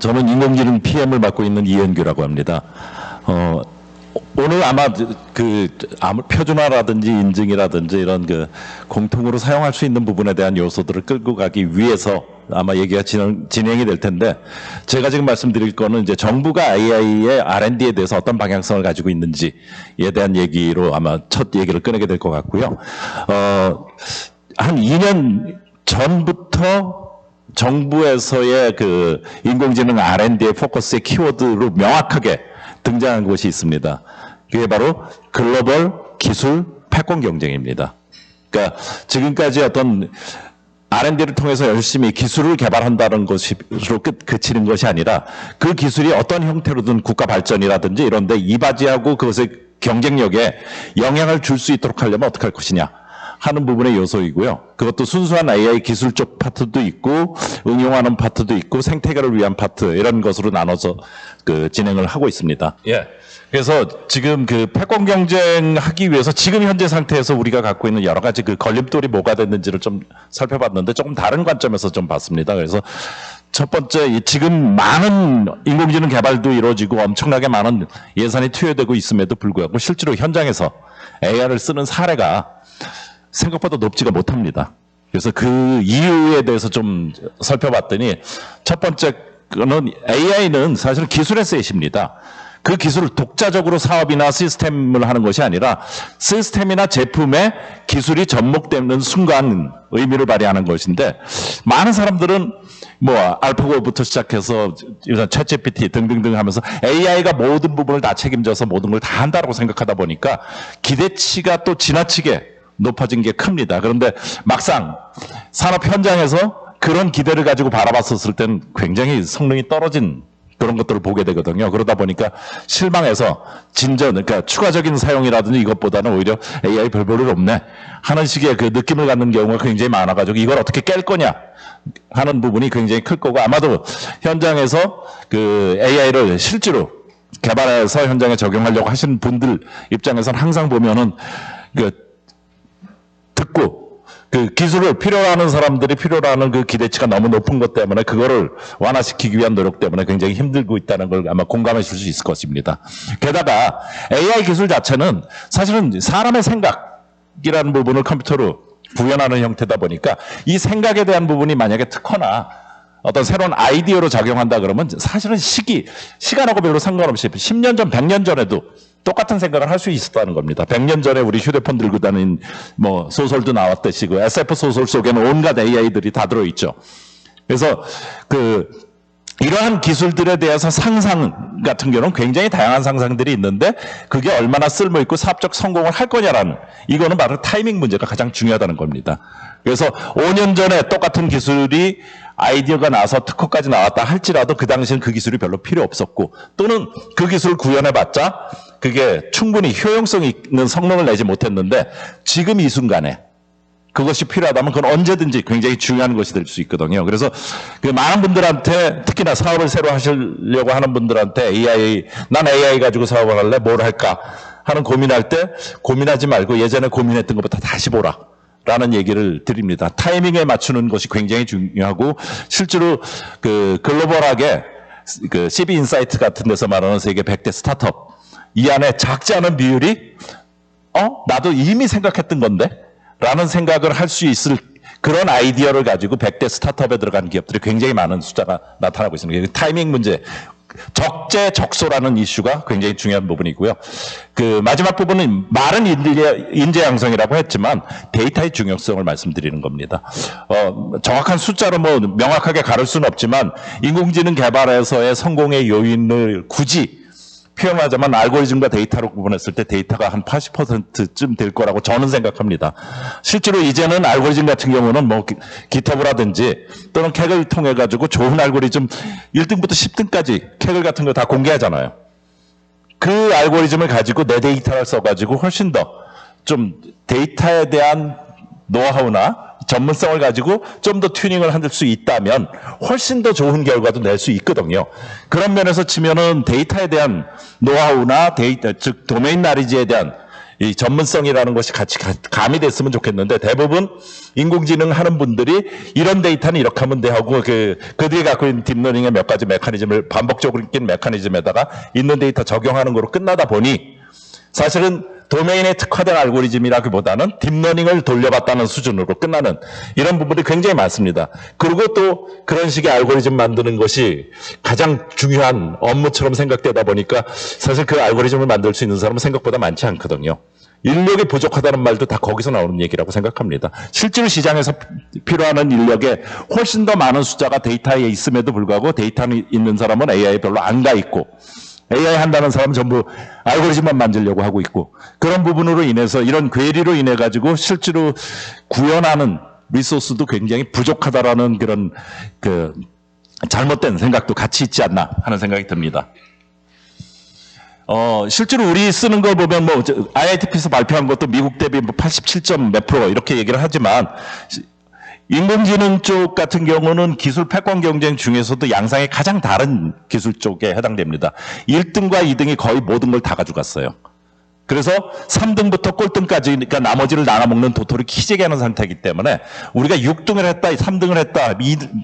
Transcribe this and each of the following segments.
저는 인공지능 PM을 맡고 있는 이현규라고 합니다. 오늘 아마 표준화라든지 인증이라든지 이런 공통으로 사용할 수 있는 부분에 대한 요소들을 끌고 가기 위해서 아마 얘기가 진행이 될 텐데, 제가 지금 말씀드릴 거는 이제 정부가 AI의 R&D에 대해서 어떤 방향성을 가지고 있는지에 대한 얘기로 아마 첫 얘기를 꺼내게 될 것 같고요. 한 2년 전부터 정부에서의 인공지능 R&D의 포커스의 키워드로 명확하게 등장한 곳이 있습니다. 그게 바로 글로벌 기술 패권 경쟁입니다. 그러니까 지금까지 어떤 R&D를 통해서 열심히 기술을 개발한다는 것으로 그치는 것이 아니라, 그 기술이 어떤 형태로든 국가 발전이라든지 이런 데 이바지하고 그것의 경쟁력에 영향을 줄 수 있도록 하려면 어떻게 할 것이냐 하는 부분의 요소이고요. 그것도 순수한 AI 기술 쪽 파트도 있고, 응용하는 파트도 있고, 생태계를 위한 파트, 이런 것으로 나눠서 진행을 하고 있습니다. 예. 그래서 지금 패권 경쟁하기 위해서 지금 현재 상태에서 우리가 갖고 있는 여러 가지 걸림돌이 뭐가 됐는지를 좀 살펴봤는데, 조금 다른 관점에서 좀 봤습니다. 그래서 첫 번째, 지금 많은 인공지능 개발도 이루어지고 엄청나게 많은 예산이 투여되고 있음에도 불구하고 실제로 현장에서 AI를 쓰는 사례가 생각보다 높지가 못합니다. 그래서 그 이유에 대해서 좀 살펴봤더니, 첫 번째는 AI는 사실 기술의 셋입니다. 그 기술을 독자적으로 사업이나 시스템을 하는 것이 아니라 시스템이나 제품에 기술이 접목되는 순간 의미를 발휘하는 것인데, 많은 사람들은 알파고부터 시작해서 챗GPT 등등등 하면서 AI가 모든 부분을 다 책임져서 모든 걸 다 한다고 생각하다 보니까 기대치가 또 지나치게 높아진 게 큽니다. 그런데 막상 산업 현장에서 그런 기대를 가지고 바라봤었을 때는 굉장히 성능이 떨어진 그런 것들을 보게 되거든요. 그러다 보니까 실망해서 그러니까 추가적인 사용이라든지 이것보다는 오히려 AI 별 볼일 없네 하는 식의 느낌을 갖는 경우가 굉장히 많아가지고, 이걸 어떻게 깰 거냐 하는 부분이 굉장히 클 거고, 아마도 현장에서 AI를 실제로 개발해서 현장에 적용하려고 하시는 분들 입장에서는 항상 보면은 듣고 기술을 필요로 하는 사람들이 필요로 하는 기대치가 너무 높은 것 때문에 그거를 완화시키기 위한 노력 때문에 굉장히 힘들고 있다는 걸 아마 공감해 줄 수 있을 것입니다. 게다가 AI 기술 자체는 사실은 사람의 생각이라는 부분을 컴퓨터로 구현하는 형태다 보니까, 이 생각에 대한 부분이 만약에 특허나 어떤 새로운 아이디어로 작용한다 그러면 사실은 시간하고 별로 상관없이 10년 전, 100년 전에도 똑같은 생각을 할 수 있었다는 겁니다. 100년 전에 우리 휴대폰 들고 다니는 소설도 나왔듯이 SF 소설 속에는 온갖 AI들이 다 들어있죠. 그래서 이러한 기술들에 대해서 상상 같은 경우는 굉장히 다양한 상상들이 있는데, 그게 얼마나 쓸모있고 사업적 성공을 할 거냐라는, 이거는 바로 타이밍 문제가 가장 중요하다는 겁니다. 그래서 5년 전에 똑같은 기술이 아이디어가 나와서 특허까지 나왔다 할지라도 그 당시엔 그 기술이 별로 필요 없었고, 또는 그 기술을 구현해봤자 그게 충분히 효용성 있는 성능을 내지 못했는데, 지금 이 순간에 그것이 필요하다면 그건 언제든지 굉장히 중요한 것이 될 수 있거든요. 그래서 많은 분들한테, 특히나 사업을 새로 하시려고 하는 분들한테 난 AI 가지고 사업을 할래? 뭘 할까? 하는 고민할 때 고민하지 말고 예전에 고민했던 것부터 다시 보라 라는 얘기를 드립니다. 타이밍에 맞추는 것이 굉장히 중요하고, 실제로 글로벌하게 CB 인사이트 같은 데서 말하는 세계 100대 스타트업, 이 안에 작지 않은 비율이 나도 이미 생각했던 건데 라는 생각을 할 수 있을 그런 아이디어를 가지고 100대 스타트업에 들어간 기업들이 굉장히 많은 숫자가 나타나고 있습니다. 타이밍 문제, 적재적소라는 이슈가 굉장히 중요한 부분이고요. 마지막 부분은 말은 인재 양성이라고 했지만 데이터의 중요성을 말씀드리는 겁니다. 정확한 숫자로 명확하게 가를 수는 없지만, 인공지능 개발에서의 성공의 요인을 굳이 표현하자면 알고리즘과 데이터로 구분했을 때 데이터가 한 80%쯤 될 거라고 저는 생각합니다. 실제로 이제는 알고리즘 같은 경우는 GitHub라든지 또는 캑을 통해 가지고 좋은 알고리즘 1등부터 10등까지 캑을 같은 거 다 공개하잖아요. 그 알고리즘을 가지고 내 데이터를 써가지고 훨씬 더 좀 데이터에 대한 노하우나 전문성을 가지고 좀 더 튜닝을 할 수 있다면 훨씬 더 좋은 결과도 낼 수 있거든요. 그런 면에서 치면은 데이터에 대한 노하우나 즉 도메인 나리지에 대한 이 전문성이라는 것이 같이 가미됐으면 좋겠는데 대부분 인공지능 하는 분들이 이런 데이터는 이렇게 하면 돼 하고 그들이 갖고 있는 딥러닝의 몇 가지 메커니즘을 반복적으로 낀 메커니즘에다가 있는 데이터 적용하는 거로 끝나다 보니 사실은 도메인에 특화된 알고리즘이라기보다는 딥러닝을 돌려봤다는 수준으로 끝나는 이런 부분이 굉장히 많습니다. 그리고 또 그런 식의 알고리즘 만드는 것이 가장 중요한 업무처럼 생각되다 보니까 사실 그 알고리즘을 만들 수 있는 사람은 생각보다 많지 않거든요. 인력이 부족하다는 말도 다 거기서 나오는 얘기라고 생각합니다. 실제로 시장에서 필요한 인력에 훨씬 더 많은 숫자가 데이터에 있음에도 불구하고 데이터는 있는 사람은 AI에 별로 안 가 있고 AI 한다는 사람은 전부 알고리즘만 만들려고 하고 있고 그런 부분으로 인해서 이런 괴리로 인해 가지고 실제로 구현하는 리소스도 굉장히 부족하다라는 그런 잘못된 생각도 같이 있지 않나 하는 생각이 듭니다. 실제로 우리 쓰는 거 보면 뭐 IITP에서 발표한 것도 미국 대비 뭐 87점 몇 프로 이렇게 얘기를 하지만 인공지능 쪽 같은 경우는 기술 패권 경쟁 중에서도 양상이 가장 다른 기술 쪽에 해당됩니다. 1등과 2등이 거의 모든 걸 다 가져갔어요. 그래서 3등부터 꼴등까지 그러니까 나머지를 나눠먹는 도토리 키재기 하는 상태이기 때문에 우리가 6등을 했다, 3등을 했다,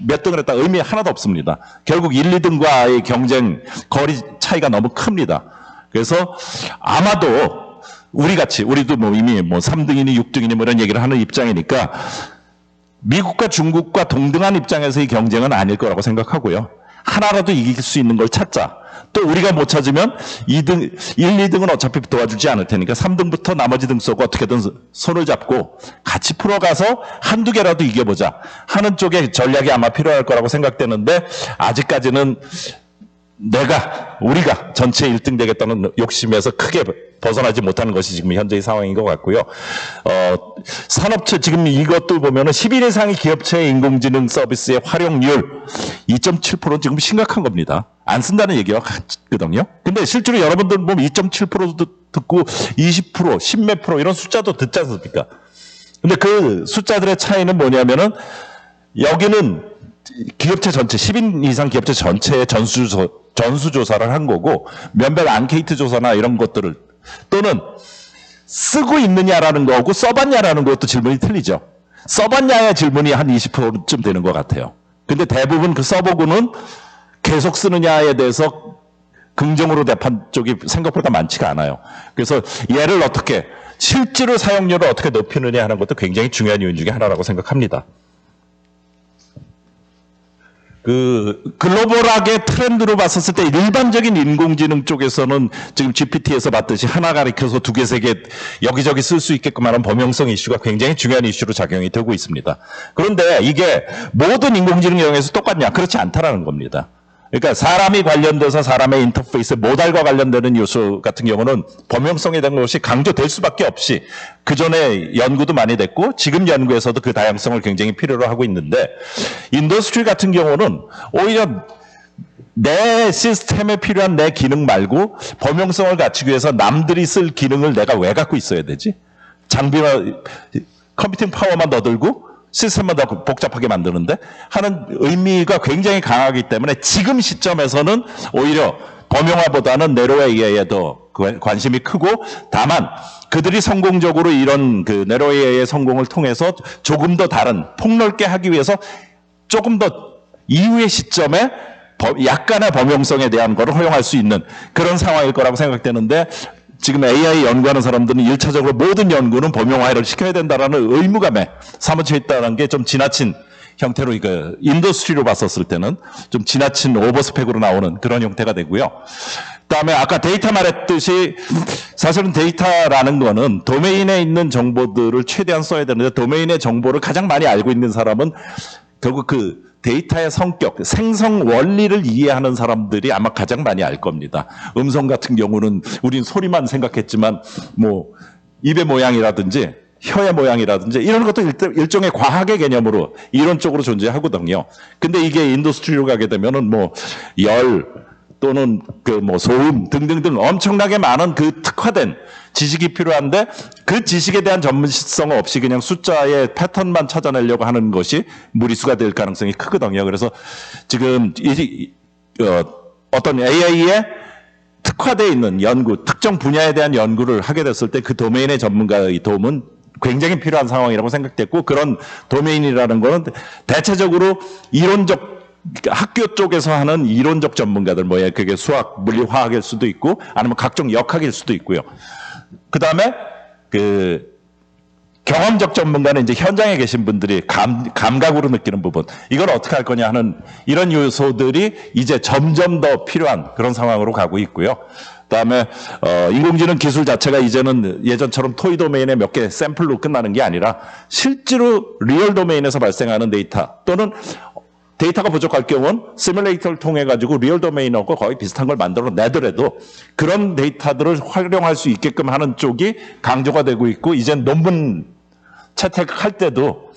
몇 등을 했다 의미 하나도 없습니다. 결국 1, 2등과의 경쟁 거리 차이가 너무 큽니다. 그래서 아마도 우리도 뭐 이미 뭐 3등이니 6등이니 뭐 이런 얘기를 하는 입장이니까 미국과 중국과 동등한 입장에서의 경쟁은 아닐 거라고 생각하고요. 하나라도 이길 수 있는 걸 찾자. 또 우리가 못 찾으면 2등, 1, 2등은 어차피 도와주지 않을 테니까 3등부터 나머지 등 쏘고 어떻게든 손을 잡고 같이 풀어가서 한두 개라도 이겨보자 하는 쪽의 전략이 아마 필요할 거라고 생각되는데 아직까지는 우리가 전체 1등 되겠다는 욕심에서 크게 벗어나지 못하는 것이 지금 현재의 상황인 것 같고요. 산업체, 지금 이것도 보면은 10인 이상의 기업체의 인공지능 서비스의 활용률 2.7% 지금 심각한 겁니다. 안 쓴다는 얘기와 같거든요. 근데 실제로 여러분들 보면 2.7%도 듣고 20%, 10몇 프로 이런 숫자도 듣지 않습니까? 근데 그 숫자들의 차이는 뭐냐면은 여기는 기업체 전체, 10인 이상 기업체 전체의 전수조사를 한 거고, 몇몇 앙케이트 조사나 이런 것들을, 또는 쓰고 있느냐라는 거하고 써봤냐라는 것도 질문이 틀리죠. 써봤냐의 질문이 한 20%쯤 되는 것 같아요. 근데 대부분 그 써보고는 계속 쓰느냐에 대해서 긍정으로 대판 쪽이 생각보다 많지가 않아요. 그래서 얘를 실제로 사용률을 어떻게 높이느냐 하는 것도 굉장히 중요한 요인 중에 하나라고 생각합니다. 글로벌하게 트렌드로 봤었을 때 일반적인 인공지능 쪽에서는 지금 GPT에서 봤듯이 하나 가리켜서 두 개, 세 개 여기저기 쓸 수 있게끔 하는 범용성 이슈가 굉장히 중요한 이슈로 작용이 되고 있습니다. 그런데 이게 모든 인공지능 영역에서 똑같냐? 그렇지 않다라는 겁니다. 그러니까 사람이 관련돼서 사람의 인터페이스, 모달과 관련되는 요소 같은 경우는 범용성에 대한 것이 강조될 수밖에 없이 그전에 연구도 많이 됐고 지금 연구에서도 그 다양성을 굉장히 필요로 하고 있는데 인더스트리 같은 경우는 오히려 내 시스템에 필요한 내 기능 말고 범용성을 갖추기 위해서 남들이 쓸 기능을 내가 왜 갖고 있어야 되지? 장비나 컴퓨팅 파워만 더 들고 시스템만 더 복잡하게 만드는데 하는 의미가 굉장히 강하기 때문에 지금 시점에서는 오히려 범용화보다는 네로 AI에 더 관심이 크고 다만 그들이 성공적으로 이런 네로 AI의 성공을 통해서 조금 더 다른 폭넓게 하기 위해서 조금 더 이후의 시점에 약간의 범용성에 대한 거를 허용할 수 있는 그런 상황일 거라고 생각되는데 지금 AI 연구하는 사람들은 1차적으로 모든 연구는 범용화를 시켜야 된다라는 의무감에 사무쳐 있다는 게 좀 지나친 형태로 인더스트리로 봤었을 때는 좀 지나친 오버스펙으로 나오는 그런 형태가 되고요. 그다음에 아까 데이터 말했듯이 사실은 데이터라는 거는 도메인에 있는 정보들을 최대한 써야 되는데 도메인의 정보를 가장 많이 알고 있는 사람은 결국 데이터의 성격, 생성 원리를 이해하는 사람들이 아마 가장 많이 알 겁니다. 음성 같은 경우는 우린 소리만 생각했지만 뭐 입의 모양이라든지 혀의 모양이라든지 이런 것도 일종의 과학의 개념으로 이론적으로 존재하거든요. 근데 이게 인더스트리로 가게 되면은 뭐 열 또는 소음 등등등 엄청나게 많은 특화된 지식이 필요한데 그 지식에 대한 전문성 없이 그냥 숫자의 패턴만 찾아내려고 하는 것이 무리수가 될 가능성이 크거든요. 그래서 지금 어떤 AI의 특화되어 있는 연구, 특정 분야에 대한 연구를 하게 됐을 때 그 도메인의 전문가의 도움은 굉장히 필요한 상황이라고 생각됐고, 그런 도메인이라는 거는 대체적으로 이론적 학교 쪽에서 하는 이론적 전문가들, 뭐야, 그게 수학, 물리, 화학일 수도 있고, 아니면 각종 역학일 수도 있고요. 그 다음에 경험적 전문가는 이제 현장에 계신 분들이 감각으로 느끼는 부분, 이걸 어떻게 할 거냐 하는 이런 요소들이 이제 점점 더 필요한 그런 상황으로 가고 있고요. 그다음에 인공지능 기술 자체가 이제는 예전처럼 토이 도메인의 몇 개 샘플로 끝나는 게 아니라 실제로 리얼 도메인에서 발생하는 데이터, 또는 데이터가 부족할 경우는 시뮬레이터를 통해 가지고 리얼 도메인하고 거의 비슷한 걸 만들어 내더라도 그런 데이터들을 활용할 수 있게끔 하는 쪽이 강조가 되고 있고, 이젠 논문 채택할 때도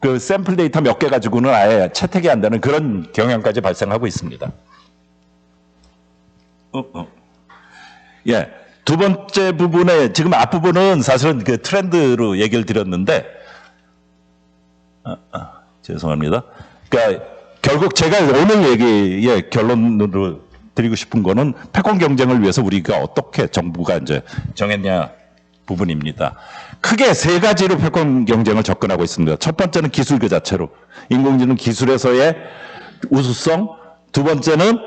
그 샘플 데이터 몇 개 가지고는 아예 채택이 안 되는 그런 경향까지 발생하고 있습니다. 예. 두 번째 부분에, 지금 앞부분은 사실은 그 트렌드로 얘기를 드렸는데, 죄송합니다. 그러니까 결국 제가 오늘 얘기의 결론으로 드리고 싶은 거는 패권 경쟁을 위해서 우리가 어떻게 정부가 이제 정했냐 부분입니다. 크게 세 가지로 패권 경쟁을 접근하고 있습니다. 첫 번째는 기술 그 자체로, 인공지능 기술에서의 우수성. 두 번째는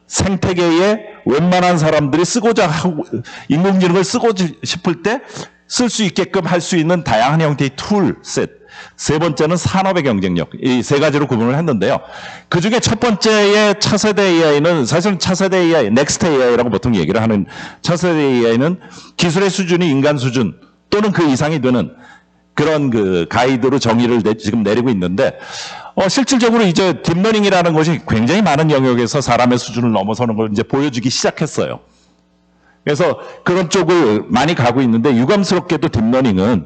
생태계에 웬만한 사람들이 쓰고자 하고, 인공지능을 쓰고 싶을 때 쓸 수 있게끔 할 수 있는 다양한 형태의 툴셋. 세 번째는 산업의 경쟁력. 이 세 가지로 구분을 했는데요. 그 중에 첫 번째의 차세대 AI는 사실은 차세대 AI, 넥스트 AI라고 보통 얘기를 하는 차세대 AI는 기술의 수준이 인간 수준 또는 그 이상이 되는 그런 그 가이드로 정의를 지금 내리고 있는데, 실질적으로 이제 딥러닝이라는 것이 굉장히 많은 영역에서 사람의 수준을 넘어서는 걸 이제 보여주기 시작했어요. 그래서 그런 쪽을 많이 가고 있는데, 유감스럽게도 딥러닝은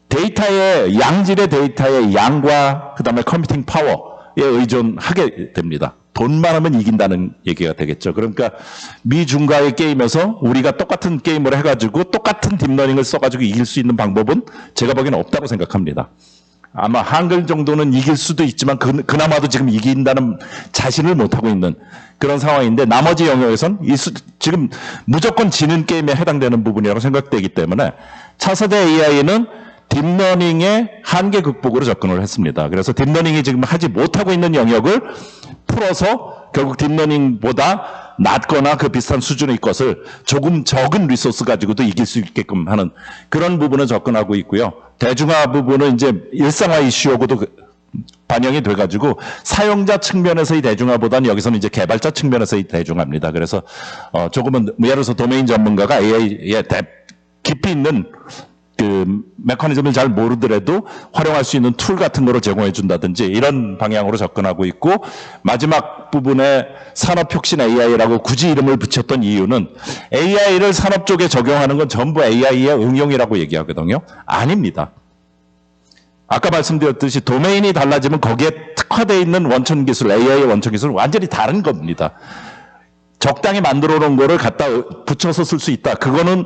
데이터의, 양질의 데이터의 양과 그다음에 컴퓨팅 파워에 의존하게 됩니다. 돈 많으면 이긴다는 얘기가 되겠죠. 그러니까 미중가의 게임에서 우리가 똑같은 게임을 해가지고 똑같은 딥러닝을 써가지고 이길 수 있는 방법은 제가 보기에는 없다고 생각합니다. 아마 한글 정도는 이길 수도 있지만 그나마도 지금 이긴다는 자신을 못하고 있는 그런 상황인데, 나머지 영역에선 지금 무조건 지는 게임에 해당되는 부분이라고 생각되기 때문에 차세대 AI는 딥러닝의 한계 극복으로 접근을 했습니다. 그래서 딥러닝이 지금 하지 못하고 있는 영역을 풀어서 결국 딥러닝보다 낮거나 그 비슷한 수준의 것을 조금 적은 리소스 가지고도 이길 수 있게끔 하는 그런 부분을 접근하고 있고요. 대중화 부분은 이제 일상화 이슈하고도 반영이 돼가지고 사용자 측면에서의 대중화보다는 여기서는 이제 개발자 측면에서의 대중화입니다. 그래서 조금은 예를 들어서 도메인 전문가가 AI에 깊이 있는 그 메커니즘을 잘 모르더라도 활용할 수 있는 툴 같은 거를 제공해 준다든지 이런 방향으로 접근하고 있고, 마지막 부분에 산업혁신 AI라고 굳이 이름을 붙였던 이유는 AI를 산업 쪽에 적용하는 건 전부 AI의 응용이라고 얘기하거든요. 아닙니다. 아까 말씀드렸듯이 도메인이 달라지면 거기에 특화되어 있는 원천 기술, AI의 원천 기술은 완전히 다른 겁니다. 적당히 만들어 놓은 거를 갖다 붙여서 쓸 수 있다. 그거는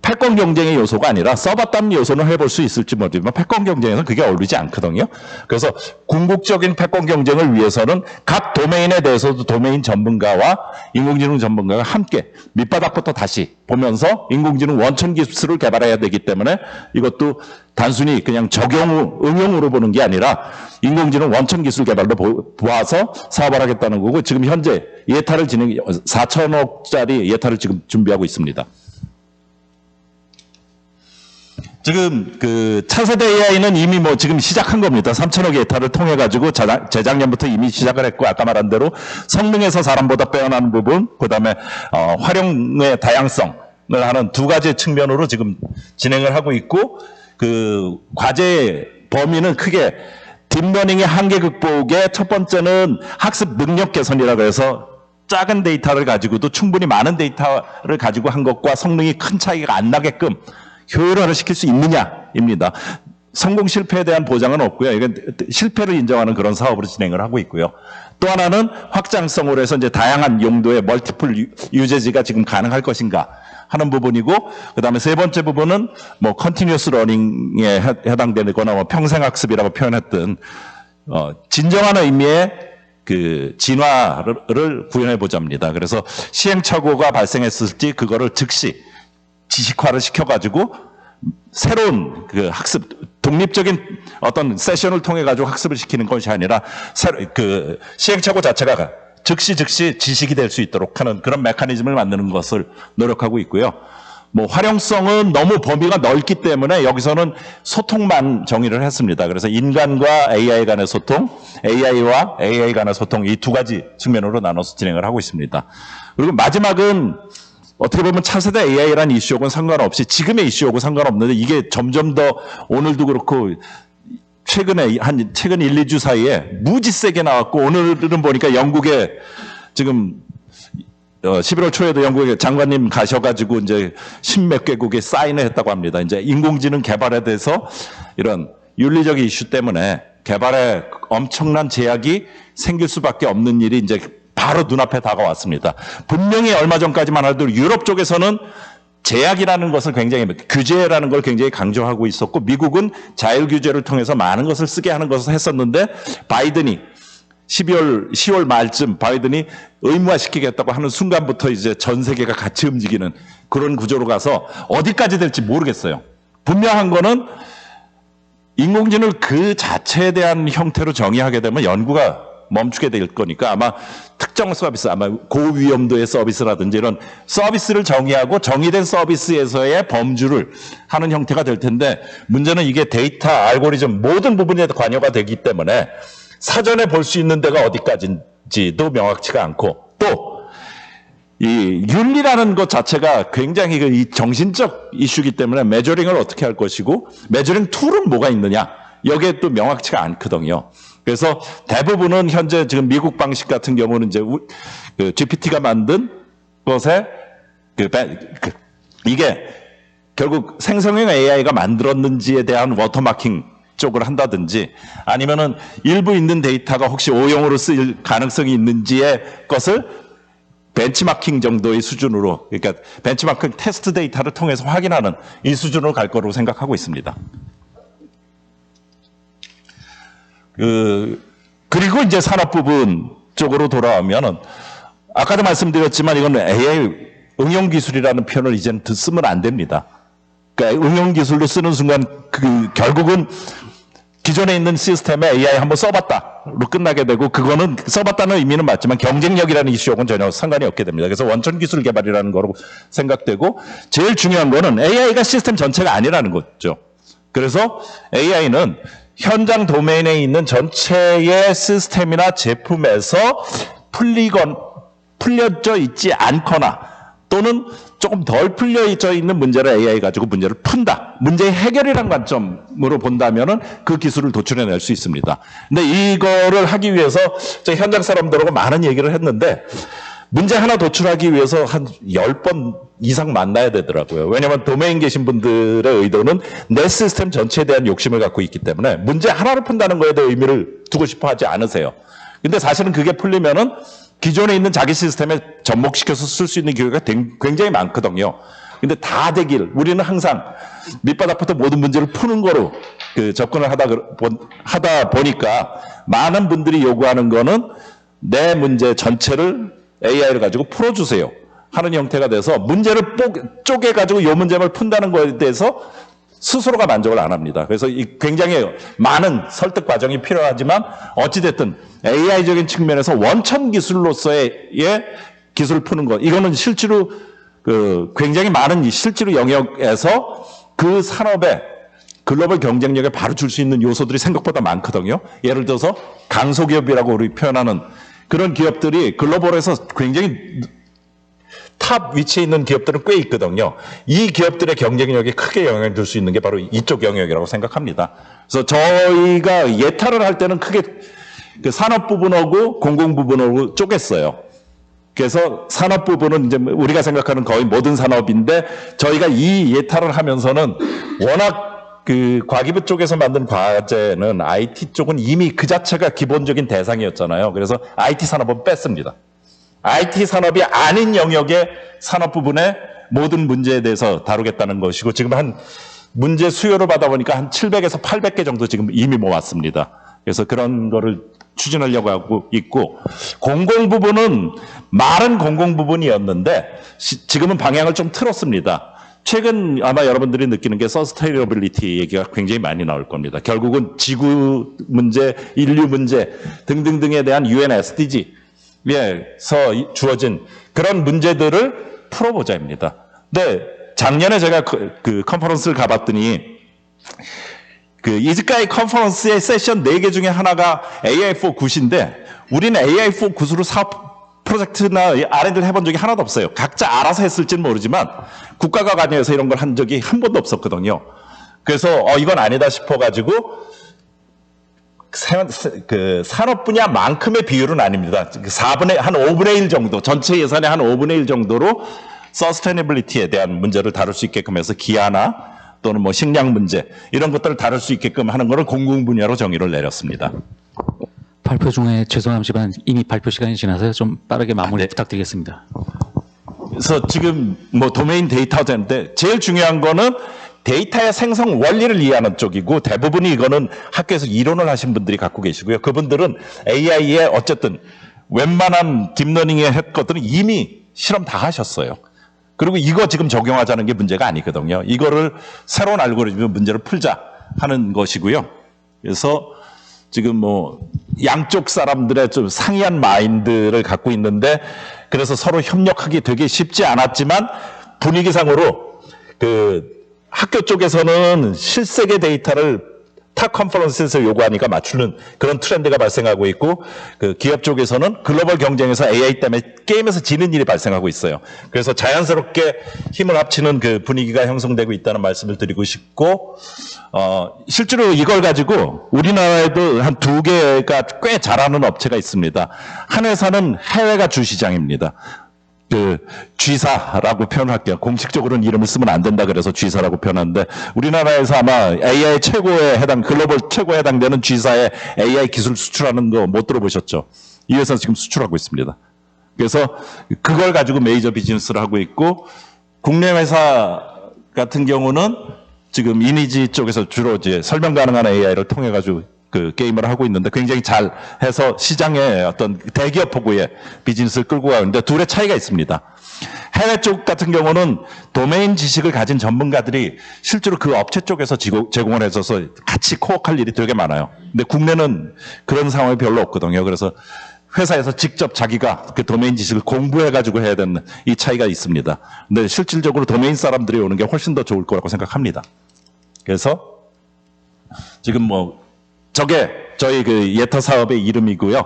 패권 경쟁의 요소가 아니라 써봤다는 요소는 해볼 수 있을지 모르지만 패권 경쟁에서는 그게 어울리지 않거든요. 그래서 궁극적인 패권 경쟁을 위해서는 각 도메인에 대해서도 도메인 전문가와 인공지능 전문가가 함께 밑바닥부터 다시 보면서 인공지능 원천 기술을 개발해야 되기 때문에 이것도 단순히 그냥 응용으로 보는 게 아니라 인공지능 원천 기술 개발로 보아서 사업을 하겠다는 거고, 지금 현재 예타를 4천억짜리 예타를 지금 준비하고 있습니다. 지금 그 차세대 AI는 이미 뭐 지금 시작한 겁니다. 3천억 예타를 통해 가지고 재작년부터 이미 시작을 했고, 아까 말한 대로 성능에서 사람보다 빼어나는 부분, 그다음에 활용의 다양성을 하는 두 가지 측면으로 지금 진행을 하고 있고, 그 과제의 범위는 크게 딥러닝의 한계 극복의 첫 번째는 학습 능력 개선이라고 해서 작은 데이터를 가지고도 충분히 많은 데이터를 가지고 한 것과 성능이 큰 차이가 안 나게끔 효율화를 시킬 수 있느냐입니다. 성공 실패에 대한 보장은 없고요. 이건 실패를 인정하는 그런 사업으로 진행을 하고 있고요. 또 하나는 확장성으로 해서 이제 다양한 용도의 멀티플 유제지가 지금 가능할 것인가 하는 부분이고, 그다음에 세 번째 부분은 뭐 컨티뉴어스 러닝에 해당되거나 뭐 평생 학습이라고 표현했던 진정한 의미의 그 진화를 구현해 보자입니다. 그래서 시행착오가 발생했을지 그거를 즉시 지식화를 시켜가지고 새로운 그 학습, 독립적인 어떤 세션을 통해 가지고 학습을 시키는 것이 아니라 그 시행착오 자체가 즉시 지식이 될 수 있도록 하는 그런 메커니즘을 만드는 것을 노력하고 있고요. 뭐 활용성은 너무 범위가 넓기 때문에 여기서는 소통만 정의를 했습니다. 그래서 인간과 AI 간의 소통, AI와 AI 간의 소통 이 두 가지 측면으로 나눠서 진행을 하고 있습니다. 그리고 마지막은 어떻게 보면 차세대 AI라는 이슈하고는 상관없이 지금의 이슈하고 상관없는데 이게 점점 더 오늘도 그렇고 최근에 최근 1, 2주 사이에 무지 세게 나왔고 오늘은 보니까 영국에 지금 11월 초에도 영국에 장관님 가셔가지고 이제 십몇 개국에 사인을 했다고 합니다. 이제 인공지능 개발에 대해서 이런 윤리적인 이슈 때문에 개발에 엄청난 제약이 생길 수밖에 없는 일이 이제 바로 눈앞에 다가왔습니다. 분명히 얼마 전까지만 하더라도 유럽 쪽에서는 제약이라는 것을 굉장히 규제라는 걸 굉장히 강조하고 있었고 미국은 자율 규제를 통해서 많은 것을 쓰게 하는 것을 했었는데 바이든이 10월 말쯤 바이든이 의무화시키겠다고 하는 순간부터 이제 전 세계가 같이 움직이는 그런 구조로 가서 어디까지 될지 모르겠어요. 분명한 거는 인공지능을 그 자체에 대한 형태로 정의하게 되면 연구가 멈추게 될 거니까 아마 특정 서비스, 아마 고위험도의 서비스라든지 이런 서비스를 정의하고 정의된 서비스에서의 범주를 하는 형태가 될 텐데 문제는 이게 데이터, 알고리즘 모든 부분에 관여가 되기 때문에 사전에 볼 수 있는 데가 어디까지인지도 명확치가 않고 또 이 윤리라는 것 자체가 굉장히 이 정신적 이슈이기 때문에 메저링을 어떻게 할 것이고 메저링 툴은 뭐가 있느냐 여기에 또 명확치가 않거든요. 그래서 대부분은 현재 지금 미국 방식 같은 경우는 이제 그 GPT가 만든 것에 이게 결국 생성형 AI가 만들었는지에 대한 워터마킹 쪽을 한다든지 아니면은 일부 있는 데이터가 혹시 오용으로 쓰일 가능성이 있는지의 것을 벤치마킹 정도의 수준으로 그러니까 벤치마킹 테스트 데이터를 통해서 확인하는 이 수준으로 갈 거라고 생각하고 있습니다. 그리고 이제 산업 부분 쪽으로 돌아오면은 아까도 말씀드렸지만 이건 AI 응용 기술이라는 표현을 이제는 쓰면 안 됩니다. 그러니까 응용 기술로 쓰는 순간 결국은 기존에 있는 시스템에 AI 한번 써봤다로 끝나게 되고 그거는 써봤다는 의미는 맞지만 경쟁력이라는 이슈하고는 전혀 상관이 없게 됩니다. 그래서 원천 기술 개발이라는 거로 생각되고 제일 중요한 거는 AI가 시스템 전체가 아니라는 거죠. 그래서 AI는 현장 도메인에 있는 전체의 시스템이나 제품에서 풀려져 있지 않거나 또는 조금 덜 풀려져 있는 문제를 AI 가지고 문제를 푼다. 문제의 해결이란 관점으로 본다면은 그 기술을 도출해낼 수 있습니다. 근데 이거를 하기 위해서 저 현장 사람들하고 많은 얘기를 했는데 문제 하나 도출하기 위해서 한 10번 이상 만나야 되더라고요. 왜냐하면 도메인 계신 분들의 의도는 내 시스템 전체에 대한 욕심을 갖고 있기 때문에 문제 하나를 푼다는 거에 대해 의미를 두고 싶어 하지 않으세요. 근데 사실은 그게 풀리면은 기존에 있는 자기 시스템에 접목시켜서 쓸 수 있는 기회가 굉장히 많거든요. 근데 다 되길 우리는 항상 밑바닥부터 모든 문제를 푸는 거로 접근을 하다 보니까 많은 분들이 요구하는 거는 내 문제 전체를 AI를 가지고 풀어주세요 하는 형태가 돼서 문제를 쪼개가지고 요 문제를 푼다는 거에 대해서 스스로가 만족을 안 합니다. 그래서 굉장히 많은 설득 과정이 필요하지만 어찌됐든 AI적인 측면에서 원천 기술로서의 기술을 푸는 것 이거는 실제로 굉장히 많은 실제로 영역에서 그 산업의 글로벌 경쟁력에 바로 줄 수 있는 요소들이 생각보다 많거든요. 예를 들어서 강소기업이라고 우리 표현하는 그런 기업들이 글로벌에서 굉장히 탑 위치에 있는 기업들은 꽤 있거든요. 이 기업들의 경쟁력에 크게 영향을 줄 수 있는 게 바로 이쪽 영역이라고 생각합니다. 그래서 저희가 예탈을 할 때는 크게 그 산업 부분하고 공공 부분하고 쪼갰어요. 그래서 산업 부분은 이제 우리가 생각하는 거의 모든 산업인데 저희가 이 예탈을 하면서는 워낙 과기부 쪽에서 만든 과제는 IT 쪽은 이미 그 자체가 기본적인 대상이었잖아요. 그래서 IT 산업은 뺐습니다. IT 산업이 아닌 영역의 산업 부분의 모든 문제에 대해서 다루겠다는 것이고 지금 한 문제 수요를 받아보니까 한 700에서 800개 정도 지금 이미 모았습니다. 그래서 그런 거를 추진하려고 하고 있고, 공공 부분은 말은 공공 부분이었는데 지금은 방향을 좀 틀었습니다. 최근 아마 여러분들이 느끼는 게 서스테이너빌리티 얘기가 굉장히 많이 나올 겁니다. 결국은 지구 문제, 인류 문제 등등등에 대한 UN SDG에서 주어진 그런 문제들을 풀어보자입니다. 근데 작년에 제가 그 컨퍼런스를 가봤더니 그 이즈카이 컨퍼런스의 세션 4개 중에 하나가 AI4 굿인데 우리는 AI4 굿으로 사업 프로젝트나 R&D를 해본 적이 하나도 없어요. 각자 알아서 했을지는 모르지만 국가가 관여해서 이런 걸 한 적이 한 번도 없었거든요. 그래서 이건 아니다 싶어가지고 그 산업 분야만큼의 비율은 아닙니다. 한 5분의 1 정도, 전체 예산의 한 5분의 1 정도로 서스테이너빌리티에 대한 문제를 다룰 수 있게끔 해서 기아나 또는 뭐 식량 문제 이런 것들을 다룰 수 있게끔 하는 것을 공공 분야로 정의를 내렸습니다. 발표 중에 죄송하지만 이미 발표 시간이 지나서요. 좀 빠르게 마무리 네. 부탁드리겠습니다. 그래서 지금 뭐 도메인 데이터가 되는데 제일 중요한 거는 데이터의 생성 원리를 이해하는 쪽이고 대부분이 이거는 학교에서 이론을 하신 분들이 갖고 계시고요. 그분들은 AI에 어쨌든 웬만한 딥러닝의 것들은 이미 실험 다 하셨어요. 그리고 이거 지금 적용하자는 게 문제가 아니거든요. 이거를 새로운 알고리즘의 문제를 풀자 하는 것이고요. 그래서 지금 뭐 양쪽 사람들의 좀 상이한 마인드를 갖고 있는데 그래서 서로 협력하기 되게 쉽지 않았지만 분위기상으로 그 학교 쪽에서는 실세계 데이터를 타 컨퍼런스에서 요구하니까 맞추는 그런 트렌드가 발생하고 있고 그 기업 쪽에서는 글로벌 경쟁에서 AI 때문에 게임에서 지는 일이 발생하고 있어요. 그래서 자연스럽게 힘을 합치는 그 분위기가 형성되고 있다는 말씀을 드리고 싶고 실제로 이걸 가지고 우리나라에도 한 2개가 꽤 잘하는 업체가 있습니다. 한 회사는 해외가 주시장입니다. 그 G사라고 표현할게요. 공식적으로는 이름을 쓰면 안 된다 그래서 G사라고 표현하는데 우리나라에서 아마 AI 최고에 글로벌 최고에 해당되는 G사의 AI 기술 수출하는 거 못 들어보셨죠? 이 회사는 지금 수출하고 있습니다. 그래서 그걸 가지고 메이저 비즈니스를 하고 있고 국내 회사 같은 경우는 지금 이니지 쪽에서 주로 이제 설명 가능한 AI를 통해 가지고 그 게임을 하고 있는데 굉장히 잘 해서 시장의 어떤 대기업 포구의 비즈니스를 끌고 가는데 둘의 차이가 있습니다. 해외 쪽 같은 경우는 도메인 지식을 가진 전문가들이 실제로 그 업체 쪽에서 제공을 해줘서 같이 코어할 일이 되게 많아요. 근데 국내는 그런 상황이 별로 없거든요. 그래서 회사에서 직접 자기가 그 도메인 지식을 공부해가지고 해야 되는 이 차이가 있습니다. 근데 실질적으로 도메인 사람들이 오는 게 훨씬 더 좋을 거라고 생각합니다. 그래서 지금 뭐 저게 저희 그 예터 사업의 이름이고요.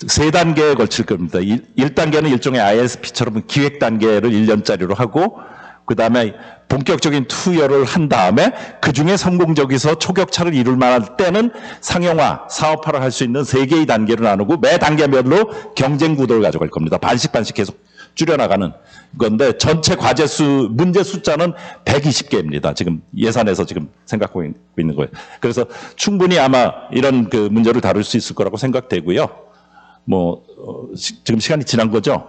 3단계에 걸칠 겁니다. 1단계는 일종의 ISP처럼 기획 단계를 1년짜리로 하고 그다음에 본격적인 투여를 한 다음에 그중에 성공적이서 초격차를 이룰 만할 때는 상용화, 사업화를 할 수 있는 3개의 단계를 나누고 매 단계별로 경쟁 구도를 가져갈 겁니다. 반씩 계속 줄여나가는 건데 전체 과제 문제 숫자는 120개입니다. 지금 예산에서 지금 생각하고 있는 거예요. 그래서 충분히 아마 이런 그 문제를 다룰 수 있을 거라고 생각되고요. 뭐 지금 시간이 지난 거죠.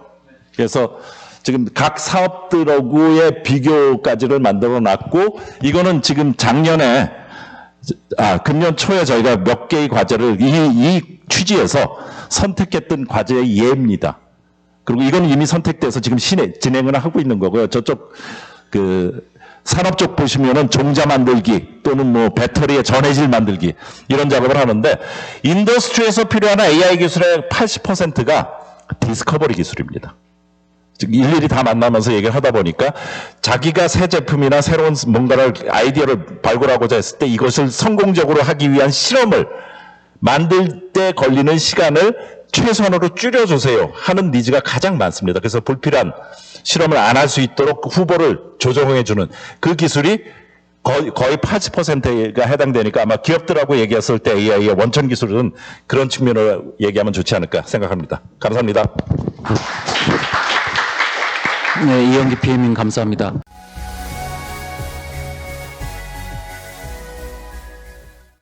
그래서 지금 각 사업들하고의 비교까지를 만들어 놨고 이거는 지금 작년에 금년 초에 저희가 몇 개의 과제를 이 취지에서 선택했던 과제의 예입니다. 그리고 이건 이미 선택돼서 지금 진행을 하고 있는 거고요. 저쪽 그 산업 쪽 보시면은 종자 만들기 또는 뭐 배터리의 전해질 만들기 이런 작업을 하는데 인더스트리에서 필요한 AI 기술의 80%가 디스커버리 기술입니다. 즉 일일이 다 만나면서 얘기를 하다 보니까 자기가 새 제품이나 새로운 뭔가를 아이디어를 발굴하고자 했을 때 이것을 성공적으로 하기 위한 실험을 만들 때 걸리는 시간을 최소한으로 줄여주세요 하는 니즈가 가장 많습니다. 그래서 불필요한 실험을 안 할 수 있도록 후보를 조정해주는 그 기술이 거의 80%가 해당되니까 아마 기업들하고 얘기했을 때 AI의 원천 기술은 그런 측면으로 얘기하면 좋지 않을까 생각합니다. 감사합니다. 네, 이영기 PM님 감사합니다.